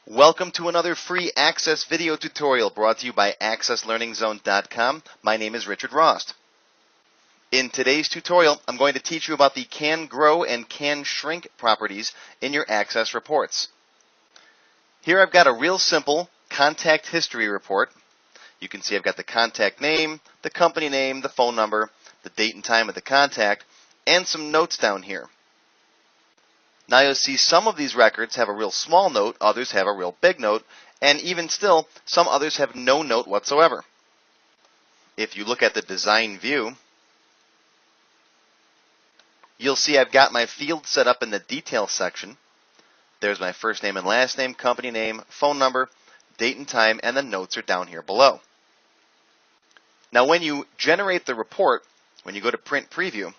Welcome to another free Access video tutorial brought to you by AccessLearningZone.com. My name is Richard Rost. In today's tutorial, I'm going to teach you about the can grow and can shrink properties in your Access reports. Here I've got a real simple contact history report. You can see I've got the contact name, the company name, the phone number, the date and time of the contact, and some notes down here. Now you'll see some of these records have a real small note, others have a real big note, and even still, some others have no note whatsoever. If you look at the design view, you'll see I've got my field set up in the details section. There's my first name and last name, company name, phone number, date and time, and the notes are down here below. Now when you generate the report, when you go to print preview,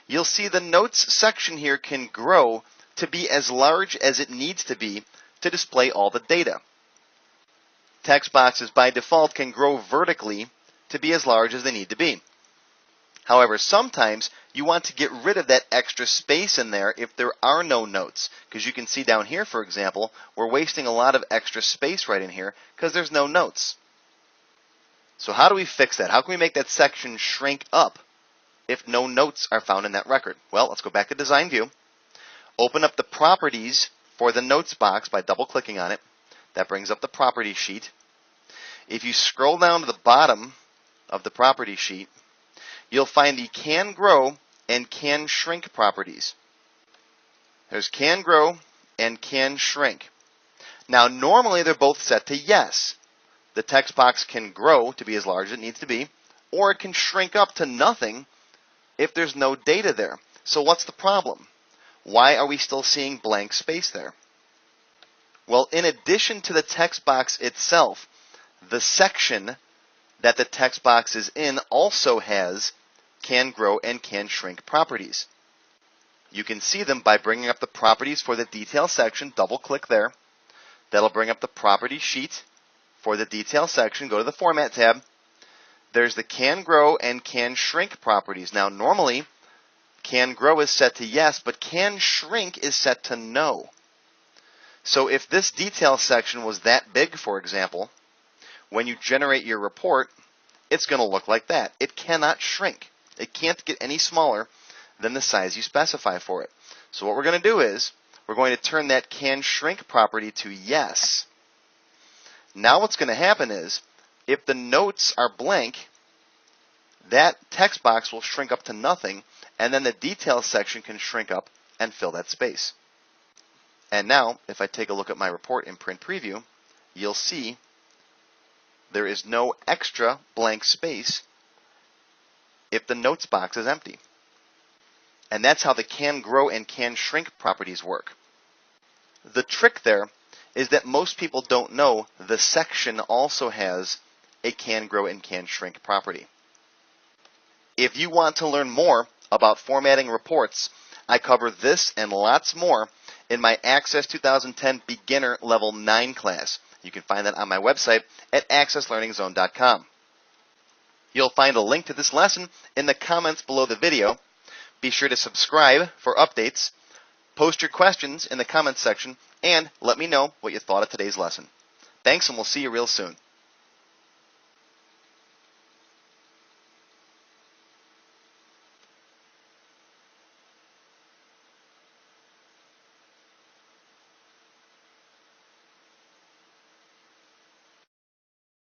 you'll see the notes section here can grow to be as large as it needs to be to display all the data. Text boxes by default can grow vertically to be as large as they need to be. However, sometimes you want to get rid of that extra space in there if there are no notes. Because you can see down here, for example, we're wasting a lot of extra space right in here because there's no notes. So how do we fix that? How can we make that section shrink up if no notes are found in that record? Well, let's go back to Design View. Open up the properties for the notes box by double-clicking on it. That brings up the property sheet. If you scroll down to the bottom of the property sheet, you'll find the can grow and can shrink properties. There's can grow and can shrink. Now, normally they're both set to yes. The text box can grow to be as large as it needs to be, or it can shrink up to nothing if there's no data there. So what's the problem? Why are we still seeing blank space there? Well, in addition to the text box itself, the section that the text box is in also has can grow and can shrink properties. You can see them by bringing up the properties for the detail section. Double-click there. That'll bring up the property sheet for the detail section. Go to the Format tab. There's the can grow and can shrink properties. Now, normally, can grow is set to yes, but can shrink is set to no. So if this detail section was that big, for example, when you generate your report, it's going to look like that. It cannot shrink. It can't get any smaller than the size you specify for it. So what we're going to do is we're going to turn that can shrink property to yes. Now what's going to happen is if the notes are blank, that text box will shrink up to nothing, and then the details section can shrink up and fill that space. And now, if I take a look at my report in print preview, you'll see there is no extra blank space if the notes box is empty. And that's how the can grow and can shrink properties work. The trick there is that most people don't know the section also has a can grow and can shrink property. If you want to learn more about formatting reports, I cover this and lots more in my Access 2010 Beginner Level 9 class. You can find that on my website at AccessLearningZone.com. You'll find a link to this lesson in the comments below the video. Be sure to subscribe for updates, post your questions in the comments section, and let me know what you thought of today's lesson. Thanks, and we'll see you real soon.